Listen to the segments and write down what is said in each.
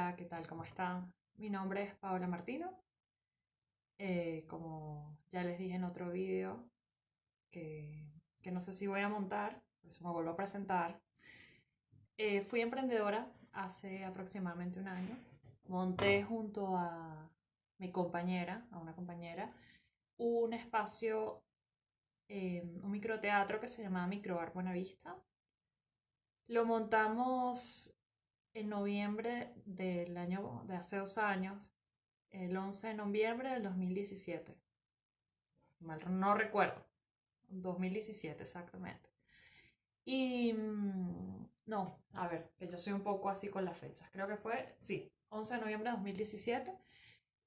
Hola, ¿qué tal? ¿Cómo están? Mi nombre es Paola Martino. Como ya les dije en otro vídeo, que no sé si voy a montar, por eso me vuelvo a presentar. Fui emprendedora hace aproximadamente un año. Monté junto a mi compañera, a una compañera, un espacio, un microteatro que se llamaba Microar Buenavista. Lo montamos en noviembre del año de hace 2 años, el 11 de noviembre del 2017. Mal no recuerdo, 2017 exactamente. Y no, a ver, que yo soy un poco así con las fechas. Creo que fue, sí, 11 de noviembre de 2017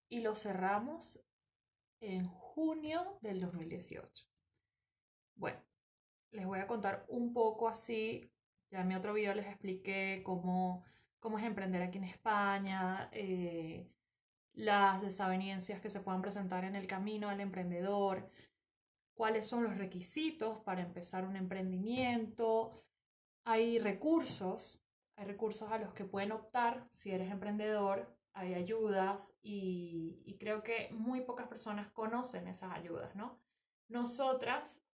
y lo cerramos en junio del 2018. Bueno, les voy a contar un poco así. Ya en mi otro video les expliqué cómo es emprender aquí en España, las desavenencias que se puedan presentar en el camino del emprendedor, cuáles son los requisitos para empezar un emprendimiento. Hay recursos a los que pueden optar si eres emprendedor, hay ayudas y creo que muy pocas personas conocen esas ayudas, ¿no? Nosotras,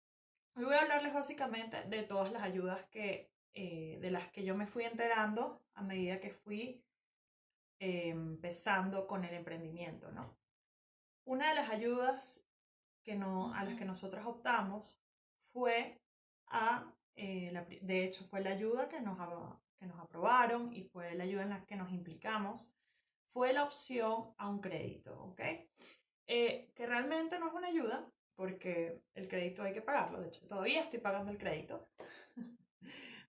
hoy voy a hablarles básicamente de todas las ayudas de las que yo me fui enterando a medida que fui empezando con el emprendimiento, ¿no? Una de las ayudas a las que nosotros optamos fue de hecho fue la ayuda que nos aprobaron y fue la ayuda en la que nos implicamos, fue la opción a un crédito, ¿ok? Que realmente no es una ayuda porque el crédito hay que pagarlo, de hecho todavía estoy pagando el crédito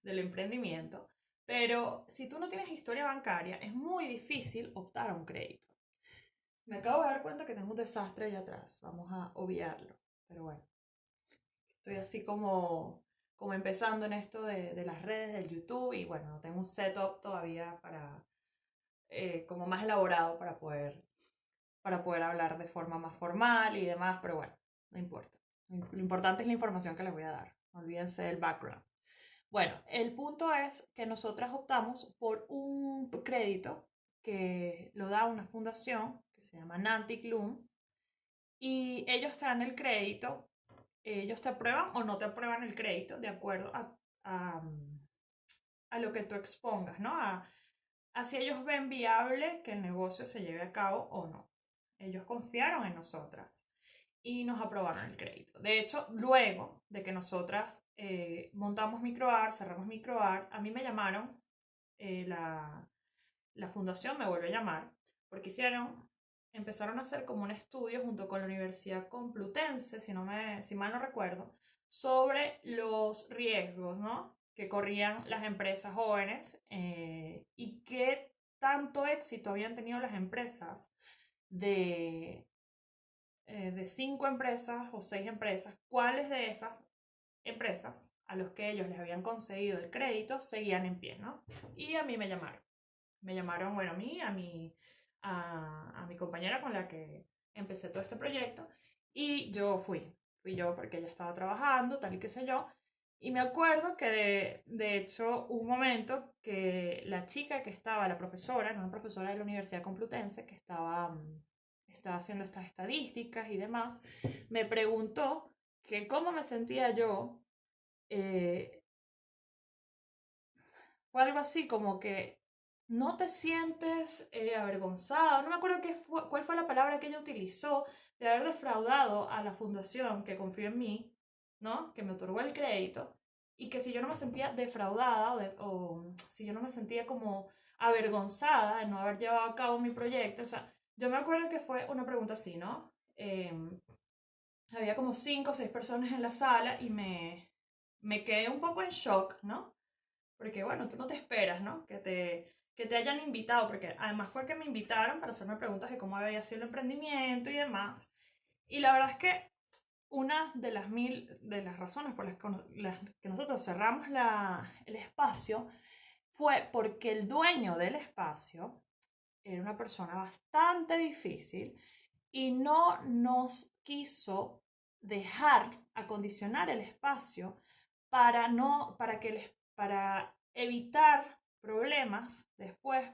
del emprendimiento, pero si tú no tienes historia bancaria es muy difícil optar a un crédito. Me acabo de dar cuenta que tengo un desastre allá atrás. Vamos a obviarlo. Pero bueno, estoy así como empezando en esto de las redes, del YouTube. Y bueno, no tengo un setup todavía como más elaborado para poder hablar de forma más formal y demás. Pero bueno, no importa. Lo importante es la información que les voy a dar. No olvídense del background. Bueno, el punto es que nosotras optamos por un crédito que lo da una fundación que se llama Nantic Loom y ellos te dan el crédito, ellos te aprueban o no te aprueban el crédito de acuerdo a lo que tú expongas, ¿no? A si ellos ven viable que el negocio se lleve a cabo o no. Ellos confiaron en nosotras y nos aprobaron el crédito. De hecho, luego de que nosotras montamos Microart, cerramos Microart, a mí me llamaron, la fundación me vuelve a llamar, porque empezaron a hacer como un estudio junto con la Universidad Complutense, si mal no recuerdo, sobre los riesgos, ¿no? Que corrían las empresas jóvenes y qué tanto éxito habían tenido las empresas de, de 5 empresas o 6 empresas, cuáles de esas empresas a los que ellos les habían concedido el crédito seguían en pie, ¿no? Y a mí me llamaron. Me llamaron, bueno, a mi compañera con la que empecé todo este proyecto y yo fui yo porque ella estaba trabajando, tal y qué sé yo. Y me acuerdo que de hecho hubo un momento que la chica que estaba, la profesora, era una profesora de la Universidad Complutense que estaba haciendo estas estadísticas y demás, me preguntó que cómo me sentía yo. eh, Fue algo así como que no te sientes avergonzado. No me acuerdo cuál fue la palabra que ella utilizó de haber defraudado a la fundación que confió en mí, ¿no? Que me otorgó el crédito. Y que si yo no me sentía defraudada o si yo no me sentía como avergonzada de no haber llevado a cabo mi proyecto. O sea, yo me acuerdo que fue una pregunta así, ¿no? Había como 5 o 6 personas en la sala y me quedé un poco en shock, ¿no? Porque bueno, tú no te esperas, ¿no? Que te hayan invitado, porque además fue que me invitaron para hacerme preguntas de cómo había sido el emprendimiento y demás. Y la verdad es que una de las razones por las que nosotros cerramos el espacio fue porque el dueño del espacio era una persona bastante difícil y no nos quiso dejar acondicionar el espacio para evitar problemas después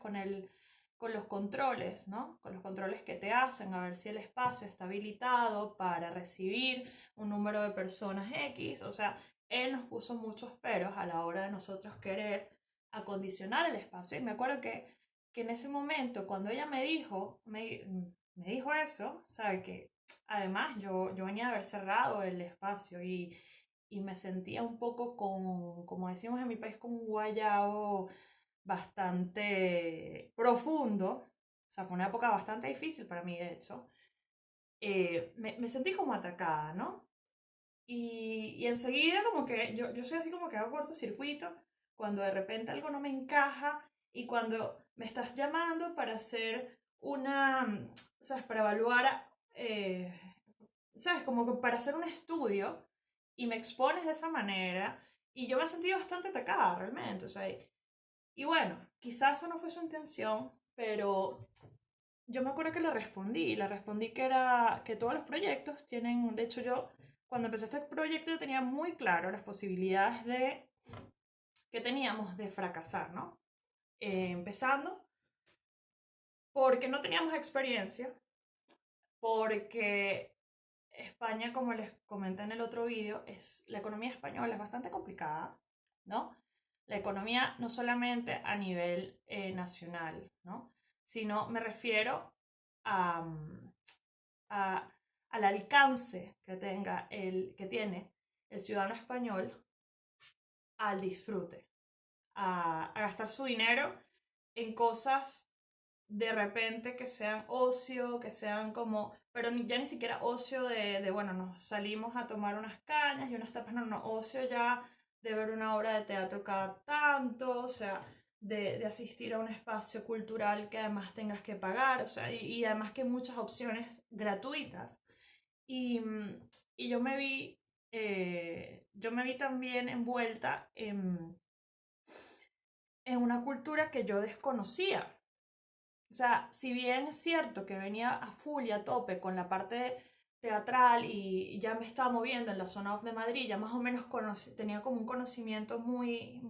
con los controles, ¿no? Con los controles que te hacen, a ver si el espacio está habilitado para recibir un número de personas X. O sea, él nos puso muchos peros a la hora de nosotros querer acondicionar el espacio. Y me acuerdo que en ese momento, cuando ella me dijo eso, ¿sabe? Que además yo venía de haber cerrado el espacio y me sentía un poco con, como decimos en mi país, con un guayabo bastante profundo. O sea, fue una época bastante difícil para mí, de hecho. Me sentí como atacada, ¿no? Y enseguida como que yo soy así como que hago cortocircuito cuando de repente algo no me encaja y cuando me estás llamando para hacer una, ¿sabes? Para evaluar, ¿sabes? Como que para hacer un estudio y me expones de esa manera y yo me sentí bastante atacada realmente, o sea, y bueno, quizás esa no fue su intención, pero yo me acuerdo que le respondí que era que todos los proyectos tienen, de hecho yo cuando empecé este proyecto yo tenía muy claro las posibilidades de que teníamos de fracasar, ¿no? Empezando porque no teníamos experiencia, porque España, como les comenté en el otro vídeo, es la economía española es bastante complicada, ¿no? La economía no solamente a nivel nacional, ¿no? Sino me refiero a, a- al alcance que tiene el ciudadano español al disfrute, a gastar su dinero en cosas de repente que sean ocio, que sean como, pero ya ni siquiera ocio bueno, nos salimos a tomar unas cañas y unas tapas, no, no, ocio ya de ver una obra de teatro cada tanto, o sea, de asistir a un espacio cultural que además tengas que pagar, o sea, y además que hay muchas opciones gratuitas. Y, y yo me vi también envuelta en una cultura que yo desconocía. O sea, si bien es cierto que venía a full y a tope con la parte teatral y ya me estaba moviendo en la zona off de Madrid, ya más o menos tenía como un conocimiento muy,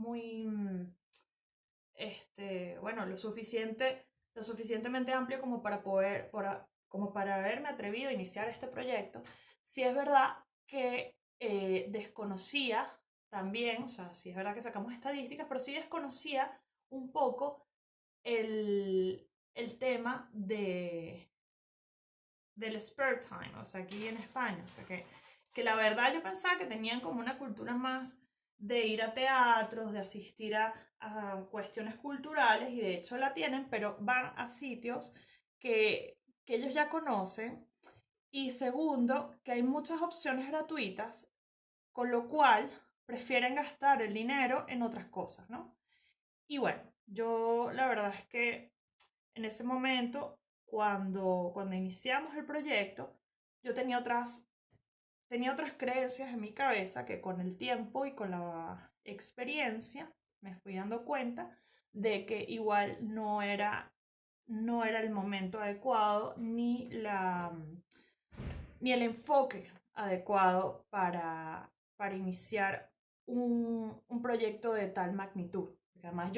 bueno, lo suficientemente amplio como para como para haberme atrevido a iniciar este proyecto. Sí es verdad que desconocía también, o sea, sí es verdad que sacamos estadísticas, pero sí desconocía un poco el tema del spare time, o sea, aquí en España. O sea, que la verdad yo pensaba que tenían como una cultura más de ir a teatros, de asistir a cuestiones culturales, y de hecho la tienen, pero van a sitios que ellos ya conocen. Y segundo, que hay muchas opciones gratuitas, con lo cual prefieren gastar el dinero en otras cosas, ¿no? Y bueno, yo la verdad es que en ese momento, cuando iniciamos el proyecto, yo tenía otras creencias en mi cabeza que con el tiempo y con la experiencia me fui dando cuenta de que igual no era el momento adecuado ni el enfoque adecuado para iniciar un proyecto de tal magnitud. Porque además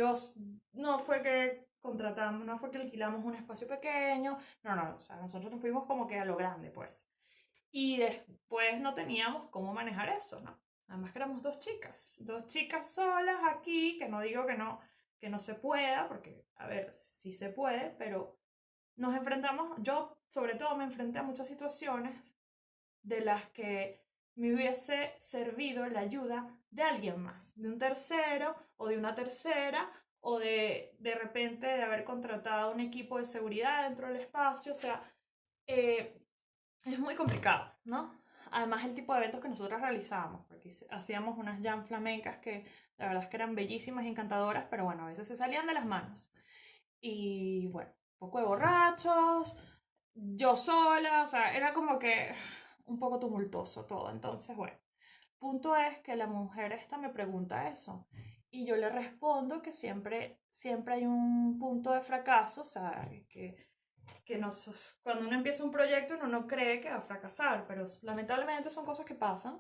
no fue que contratamos, no fue que alquilamos un espacio pequeño, no, o sea, nosotros nos fuimos como que a lo grande, pues. Y después no teníamos cómo manejar eso, ¿no? Además que éramos dos chicas solas aquí, que no digo que no se pueda, porque, a ver, sí se puede, pero nos enfrentamos, yo sobre todo me enfrenté a muchas situaciones de las que me hubiese servido la ayuda de alguien más, de un tercero o de una tercera, o de repente de haber contratado un equipo de seguridad dentro del espacio. O sea, eh, es muy complicado, ¿no? Además el tipo de eventos que nosotros realizábamos, porque hacíamos unas jam flamencas que la verdad es que eran bellísimas y encantadoras, pero bueno, a veces se salían de las manos. Y bueno, un poco de borrachos, yo sola, o sea, era como que un poco tumultuoso todo. Entonces, bueno, punto es que la mujer esta me pregunta eso y yo le respondo que siempre hay un punto de fracaso, o sea, cuando uno empieza un proyecto uno no cree que va a fracasar, pero lamentablemente son cosas que pasan.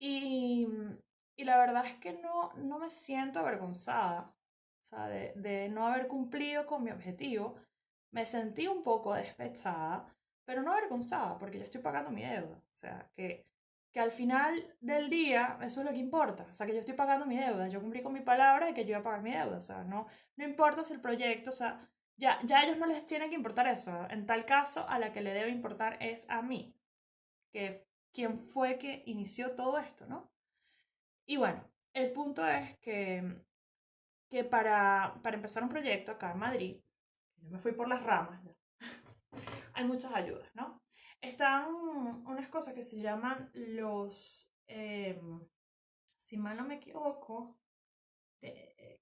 Y, y la verdad es que no me siento avergonzada, o sea, de no haber cumplido con mi objetivo. me sentí un poco despechada, pero no avergonzada, porque yo estoy pagando mi deuda. O sea, que al final del día eso es lo que importa. O sea, que yo estoy pagando mi deuda. Yo cumplí con mi palabra de que yo iba a pagar mi deuda. O sea, no importa si el proyecto, o sea, ya a ellos no les tiene que importar eso. En tal caso, a la que le debe importar es a mí, que quién fue que inició todo esto, ¿no? Y bueno, el punto es que para empezar un proyecto acá en Madrid, yo me fui por las ramas, ¿no? Hay muchas ayudas, ¿no? Están unas cosas que se llaman si mal no me equivoco,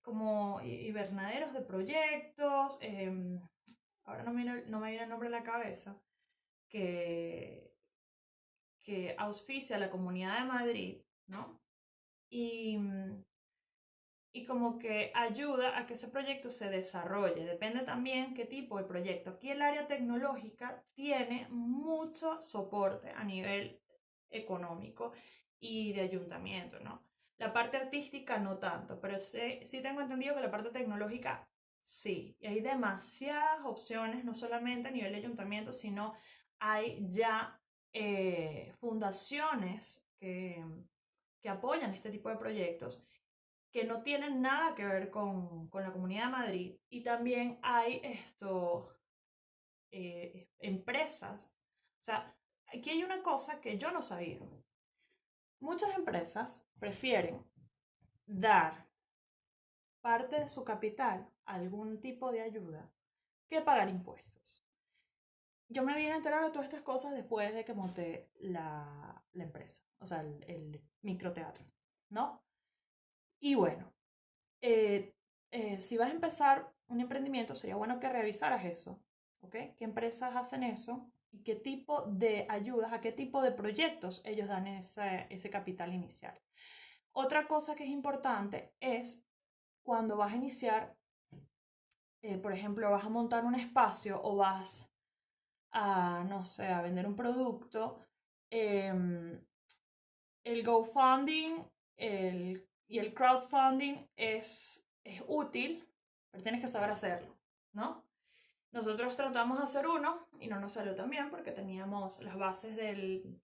como hibernaderos de proyectos, ahora no me viene el nombre a la cabeza, que, que auspicia la Comunidad de Madrid, ¿no? Y, y como que ayuda a que ese proyecto se desarrolle. Depende también qué tipo de proyecto. Aquí el área tecnológica tiene mucho soporte a nivel económico y de ayuntamiento, ¿no? La parte artística no tanto, pero sí tengo entendido que la parte tecnológica sí. Y hay demasiadas opciones, no solamente a nivel de ayuntamiento, sino hay ya fundaciones que apoyan este tipo de proyectos que no tienen nada que ver con la Comunidad de Madrid. Y también hay empresas. O sea, aquí hay una cosa que yo no sabía. Muchas empresas prefieren dar parte de su capital a algún tipo de ayuda que pagar impuestos. Yo me vine a enterar de todas estas cosas después de que monté la empresa, o sea, el microteatro, ¿no? Y bueno, eh, si vas a empezar un emprendimiento, sería bueno que revisaras eso, ¿ok? ¿Qué empresas hacen eso? ¿Y qué tipo de ayudas, a qué tipo de proyectos ellos dan ese capital inicial? Otra cosa que es importante es cuando vas a iniciar, por ejemplo, vas a montar un espacio o vas a, no sé, a vender un producto, eh, el GoFunding y el crowdfunding es útil, pero tienes que saber hacerlo, ¿no? Nosotros tratamos de hacer uno y no nos salió tan bien porque teníamos las bases del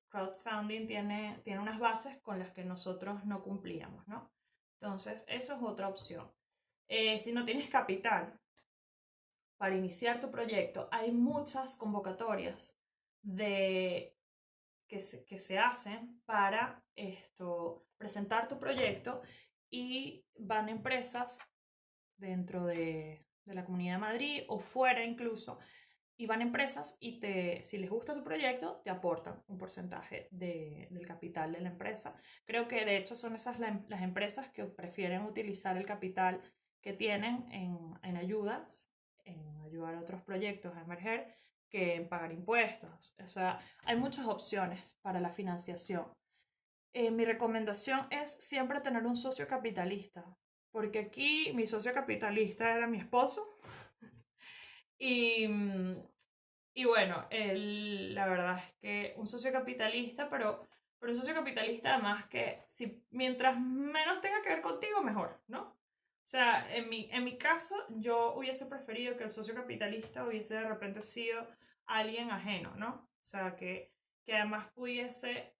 crowdfunding, tiene unas bases con las que nosotros no cumplíamos, ¿no? Entonces, eso es otra opción. Si no tienes capital para iniciar tu proyecto, hay muchas convocatorias de que se hacen para presentar tu proyecto y van empresas dentro de la Comunidad de Madrid o fuera incluso, y van empresas y si les gusta tu proyecto, te aportan un porcentaje del capital de la empresa. Creo que de hecho son esas las empresas que prefieren utilizar el capital que tienen en ayudas, en ayudar a otros proyectos a emerger, que en pagar impuestos. O sea, hay muchas opciones para la financiación. Mi recomendación es siempre tener un socio capitalista, porque aquí mi socio capitalista era mi esposo y, y bueno, la verdad es que un socio capitalista, pero un socio capitalista además que mientras menos tenga que ver contigo, mejor, ¿no? O sea, en mi caso, yo hubiese preferido que el socio capitalista hubiese de repente sido alguien ajeno, ¿no? O sea, que además pudiese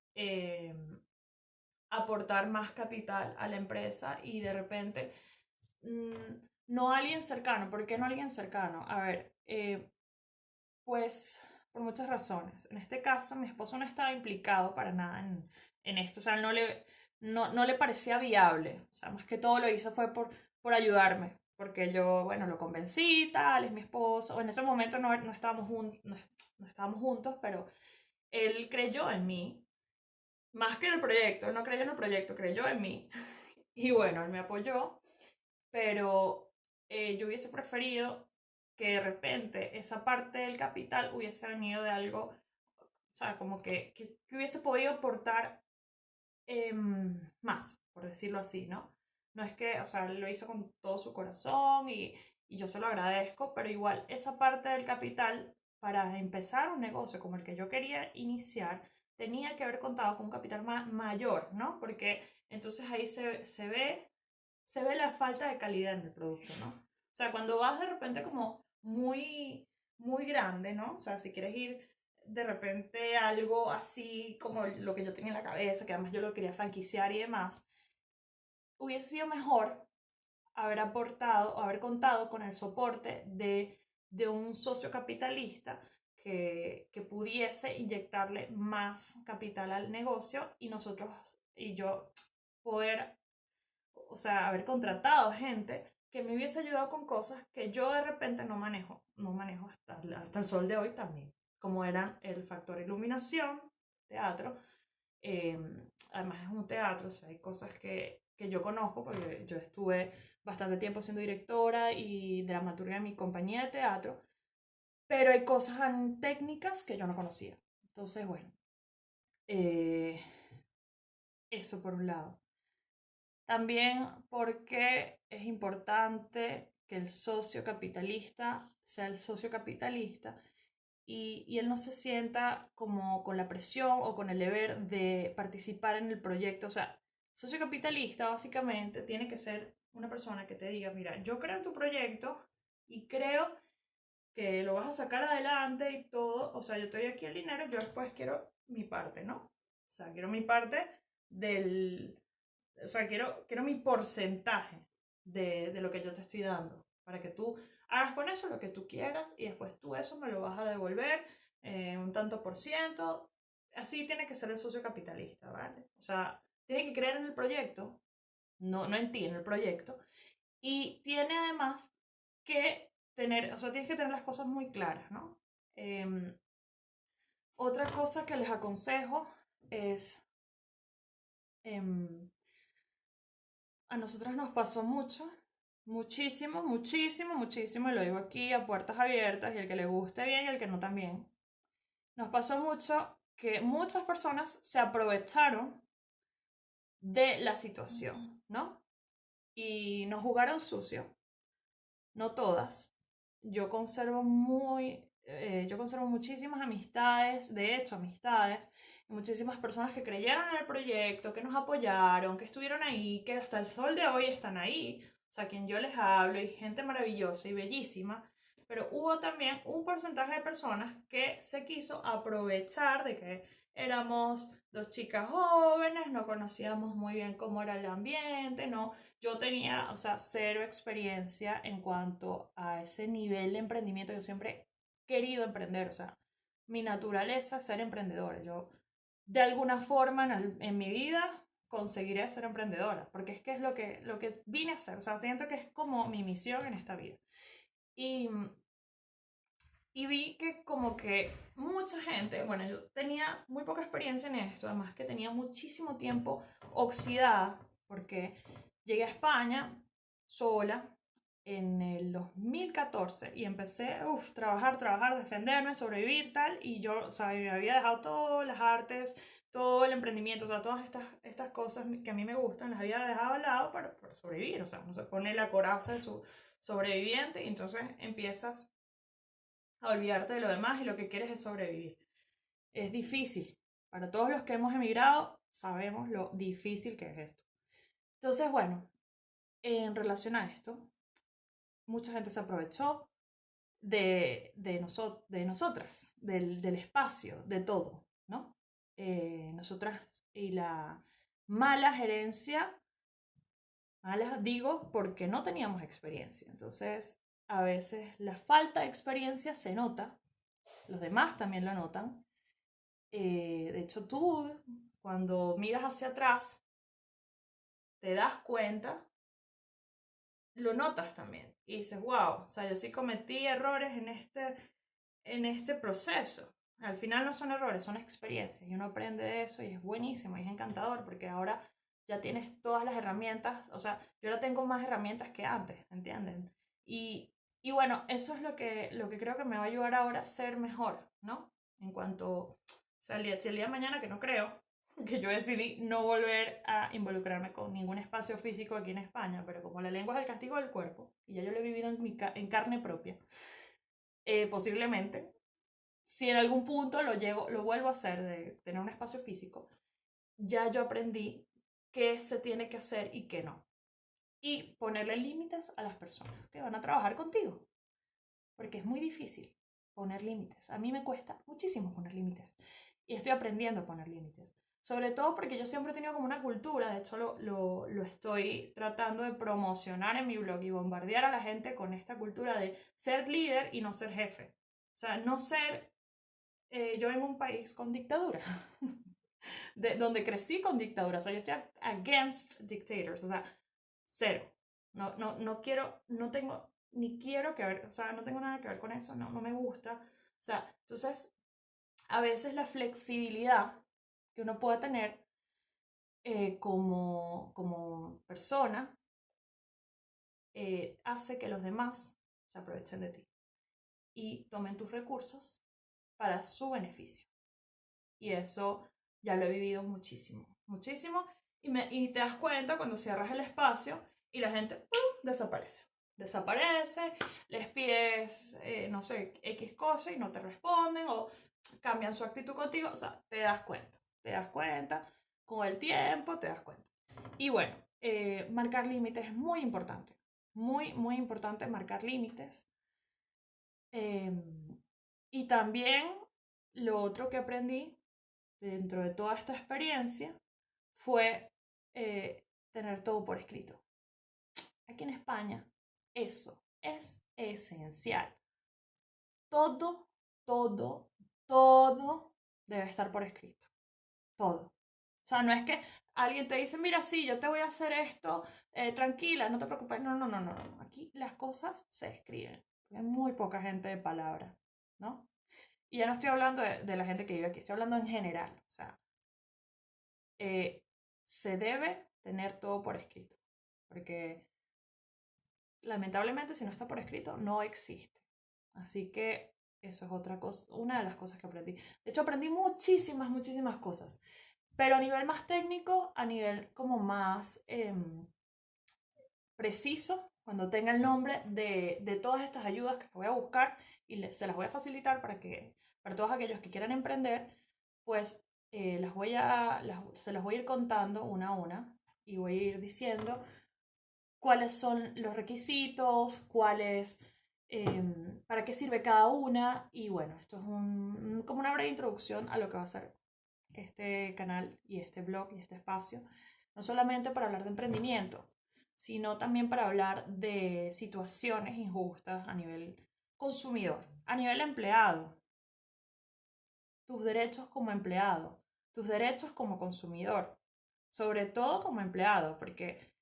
aportar más capital a la empresa y de repente no alguien cercano. ¿Por qué no alguien cercano? A ver, pues por muchas razones. En este caso, mi esposo no estaba implicado para nada en esto, o sea, no le parecía viable, o sea, más que todo lo hizo fue por ayudarme, porque yo, bueno, lo convencí, tal, es mi esposo. En ese momento no estábamos, no estábamos juntos, pero él creyó en mí, más que en el proyecto. Él no creyó en el proyecto, creyó en mí. Y bueno, él me apoyó, pero yo hubiese preferido que de repente esa parte del capital hubiese venido de algo, o sea, como que hubiese podido aportar más, por decirlo así, ¿no? No es que, o sea, él lo hizo con todo su corazón y yo se lo agradezco, pero igual esa parte del capital para empezar un negocio como el que yo quería iniciar tenía que haber contado con un capital mayor, ¿no? Porque entonces ahí se ve la falta de calidad en el producto, ¿no? O sea, cuando vas de repente como muy grande, ¿no? O sea, si quieres ir de repente a algo así como lo que yo tenía en la cabeza, que además yo lo quería franquiciar y demás, hubiese sido mejor haber aportado, haber contado con el soporte de un socio capitalista que pudiese inyectarle más capital al negocio y nosotros y yo poder, o sea, haber contratado gente que me hubiese ayudado con cosas que yo de repente no manejo hasta el sol de hoy también, como eran el factor iluminación, teatro, eh, además es un teatro, o sea, hay cosas que yo conozco porque yo estuve bastante tiempo siendo directora y dramaturga en mi compañía de teatro, pero hay cosas técnicas que yo no conocía. Entonces, bueno, eh, eso por un lado. También porque es importante que el socio capitalista sea el socio capitalista y él no se sienta como con la presión o con el deber de participar en el proyecto. O sea, socio capitalista básicamente tiene que ser una persona que te diga, mira, yo creo en tu proyecto y creo que lo vas a sacar adelante y todo. O sea, yo estoy aquí el dinero, yo después quiero mi parte, ¿no? O sea, quiero mi parte del, o sea, quiero mi porcentaje de lo que yo te estoy dando, para que tú hagas con eso lo que tú quieras y después tú eso me lo vas a devolver un tanto por ciento. Así tiene que ser el socio capitalista, ¿vale? O sea, tiene que creer en el proyecto, no en ti, en el proyecto, y tiene además que tener, o sea, tienes que tener las cosas muy claras, ¿no? Otra cosa que les aconsejo es... em, a nosotras nos pasó mucho, muchísimo, muchísimo, muchísimo, y lo digo aquí a puertas abiertas, y el que le guste bien y el que no también. Nos pasó mucho que muchas personas se aprovecharon de la situación, ¿no? Y nos jugaron sucio, no todas. Yo conservo muchísimas amistades, de hecho amistades, y muchísimas personas que creyeron en el proyecto, que nos apoyaron, que estuvieron ahí, que hasta el sol de hoy están ahí, o sea, quien yo les hablo, y gente maravillosa y bellísima, pero hubo también un porcentaje de personas que se quiso aprovechar de que éramos dos chicas jóvenes, no conocíamos muy bien cómo era el ambiente, no, yo tenía, o sea, cero experiencia en cuanto a ese nivel de emprendimiento. Yo siempre he querido emprender, o sea, mi naturaleza es ser emprendedora. Yo, de alguna forma en mi vida, conseguiré ser emprendedora, porque es que es lo que vine a hacer. O sea, siento que es como mi misión en esta vida. Y, y vi que como que mucha gente, bueno, yo tenía muy poca experiencia en esto, además que tenía muchísimo tiempo oxidada, porque llegué a España sola en el 2014 y empecé, trabajar, defenderme, sobrevivir, tal, y yo, o sea, me había dejado todas las artes, todo el emprendimiento, o sea, todas estas cosas que a mí me gustan, las había dejado al lado para sobrevivir, o sea, uno se pone la coraza de su sobreviviente y entonces empiezas a olvidarte de lo demás y lo que quieres es sobrevivir. Es difícil. Para todos los que hemos emigrado, sabemos lo difícil que es esto. Entonces, bueno, en relación a esto, mucha gente se aprovechó de nosotras, del espacio, de todo, ¿no? Nosotras y la mala gerencia, mala digo porque no teníamos experiencia. Entonces, a veces la falta de experiencia se nota, los demás también lo notan. De hecho, tú, cuando miras hacia atrás, te das cuenta, lo notas también. Y dices, wow, o sea, yo sí cometí errores en este proceso. Al final no son errores, son experiencias. Y uno aprende de eso y es buenísimo y es encantador porque ahora ya tienes todas las herramientas. O sea, yo ahora tengo más herramientas que antes, ¿entienden? Y bueno, eso es lo que creo que me va a ayudar ahora a ser mejor, ¿no? En cuanto, o sea, si el día de mañana, que no creo, que yo decidí no volver a involucrarme con ningún espacio físico aquí en España, pero como la lengua es el castigo del cuerpo, y ya yo lo he vivido en carne propia, posiblemente, si en algún punto lo vuelvo a hacer de tener un espacio físico, ya yo aprendí qué se tiene que hacer y qué no. y ponerle límites a las personas que van a trabajar contigo, porque es muy difícil poner límites. A mí me cuesta muchísimo poner límites y estoy aprendiendo a poner límites. Sobre todo porque yo siempre he tenido como una cultura, de hecho lo estoy tratando de promocionar en mi blog y bombardear a la gente con esta cultura de ser líder y no ser jefe. O sea, no ser, yo vengo de un país con dictadura, donde crecí con dictadura, o sea, yo estoy against dictators, o sea, cero. No quiero, no tengo, ni quiero que ver, o sea, no tengo nada que ver con eso, no me gusta. O sea, entonces, a veces la flexibilidad que uno puede tener como persona hace que los demás se aprovechen de ti y tomen tus recursos para su beneficio. Y eso ya lo he vivido muchísimo, muchísimo. Y te das cuenta cuando cierras el espacio y la gente ¡pum! Desaparece. Desaparece, les pides, no sé, X cosa y no te responden o cambian su actitud contigo. O sea, te das cuenta, con el tiempo te das cuenta. Y bueno, marcar límites es muy importante. Muy, muy importante marcar límites. Eh, y también lo otro que aprendí dentro de toda esta experiencia fue tener todo por escrito. Aquí en España eso es esencial. Todo, todo, todo debe estar por escrito. Todo. O sea, no es que alguien te dice, mira, sí, yo te voy a hacer esto, tranquila, no te preocupes. No. Aquí las cosas se escriben. Hay muy poca gente de palabra, ¿no? Y ya no estoy hablando de la gente que vive aquí, estoy hablando en general. O sea, se debe tener todo por escrito, porque lamentablemente si no está por escrito no existe. Así que eso es otra cosa, una de las cosas que aprendí. De hecho aprendí muchísimas, muchísimas cosas, pero a nivel más técnico, a nivel como más preciso, cuando tenga el nombre de todas estas ayudas que voy a buscar y se las voy a facilitar para todos aquellos que quieran emprender, pues se las voy a ir contando una a una y voy a ir diciendo cuáles son los requisitos, para qué sirve cada una. Y bueno, esto es como una breve introducción a lo que va a ser este canal y este blog y este espacio. No solamente para hablar de emprendimiento, sino también para hablar de situaciones injustas a nivel consumidor, a nivel empleado, tus derechos como empleado, tus derechos como consumidor, sobre todo como empleado, porque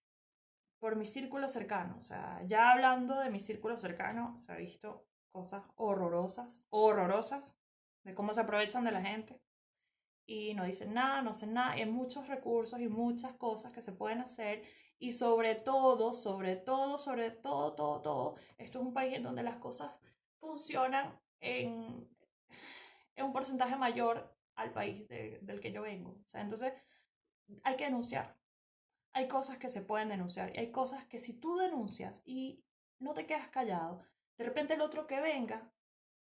por mi círculo cercano, o sea, ya hablando de mi círculo cercano, se ha visto cosas horrorosas, horrorosas, de cómo se aprovechan de la gente y no dicen nada, no hacen nada, y hay muchos recursos y muchas cosas que se pueden hacer y sobre todo, esto es un país en donde las cosas funcionan en un porcentaje mayor al país del que yo vengo. O sea, entonces hay que denunciar. Hay cosas que se pueden denunciar y hay cosas que si tú denuncias y no te quedas callado, de repente el otro que venga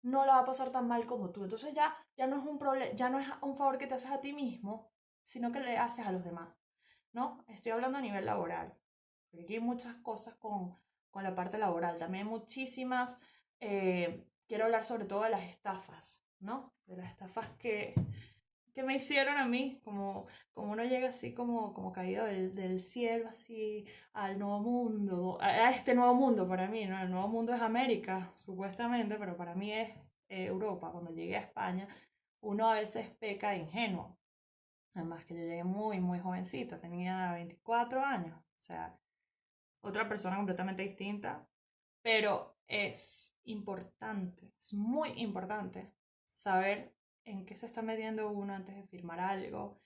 no la va a pasar tan mal como tú. Entonces ya no es un problema, ya no es un favor que te haces a ti mismo, sino que le haces a los demás, ¿no? Estoy hablando a nivel laboral, porque aquí hay muchas cosas con la parte laboral, también hay muchísimas, quiero hablar sobre todo de las estafas, ¿no? De las estafas que me hicieron a mí, como uno llega así como caído del cielo, así al nuevo mundo, a este nuevo mundo para mí, ¿no? El nuevo mundo es América, supuestamente, pero para mí es Europa. Cuando llegué a España, uno a veces peca de ingenuo. Además que yo llegué muy, muy jovencita, tenía 24 años, o sea, otra persona completamente distinta, pero es muy importante saber en qué se está metiendo uno antes de firmar algo.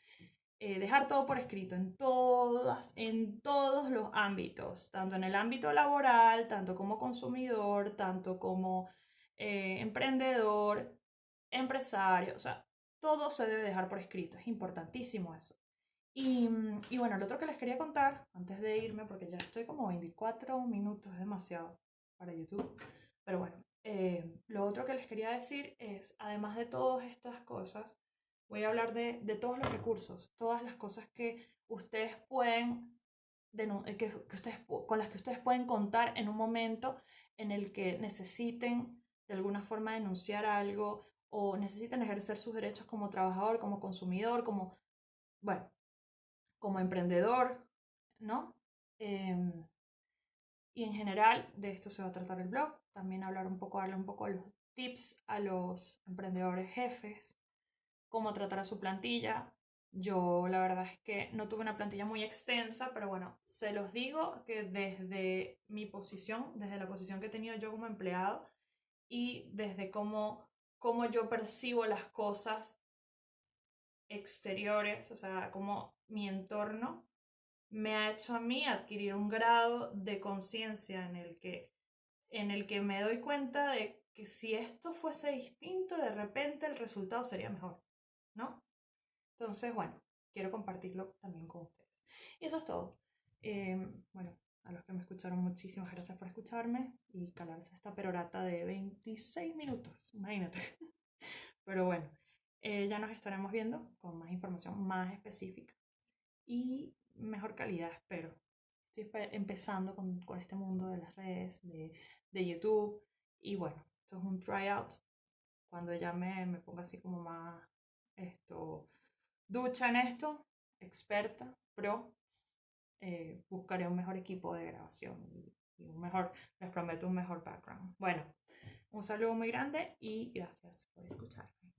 Dejar todo por escrito en todos los ámbitos, tanto en el ámbito laboral, tanto como consumidor, tanto como emprendedor, empresario, o sea, todo se debe dejar por escrito, es importantísimo eso. Y bueno, lo otro que les quería contar, antes de irme, porque ya estoy como 24 minutos, es demasiado para YouTube, pero bueno, lo otro que les quería decir es, además de todas estas cosas, voy a hablar de todos los recursos, todas las cosas que ustedes pueden con las que ustedes pueden contar en un momento en el que necesiten de alguna forma denunciar algo o necesiten ejercer sus derechos como trabajador, como consumidor, bueno, como emprendedor, ¿no? Y en general de esto se va a tratar el blog. También darle un poco de los tips a los emprendedores jefes, cómo tratar a su plantilla. Yo la verdad es que no tuve una plantilla muy extensa, pero bueno, se los digo que desde mi posición, desde la posición que he tenido yo como empleado y desde cómo yo percibo las cosas exteriores, o sea, como mi entorno me ha hecho a mí adquirir un grado de conciencia en el que me doy cuenta de que si esto fuese distinto, de repente el resultado sería mejor, ¿no? Entonces, bueno, quiero compartirlo también con ustedes. Y eso es todo. Bueno, a los que me escucharon, muchísimas gracias por escucharme y calarse esta perorata de 26 minutos, imagínate. Pero bueno, ya nos estaremos viendo con más información más específica y mejor calidad, espero. Estoy empezando con este mundo de las redes, de YouTube. Y bueno, esto es un tryout. Cuando ya me ponga así como más ducha en esto, experta, pro, buscaré un mejor equipo de grabación y les prometo un mejor background. Bueno, un saludo muy grande y gracias por escucharme.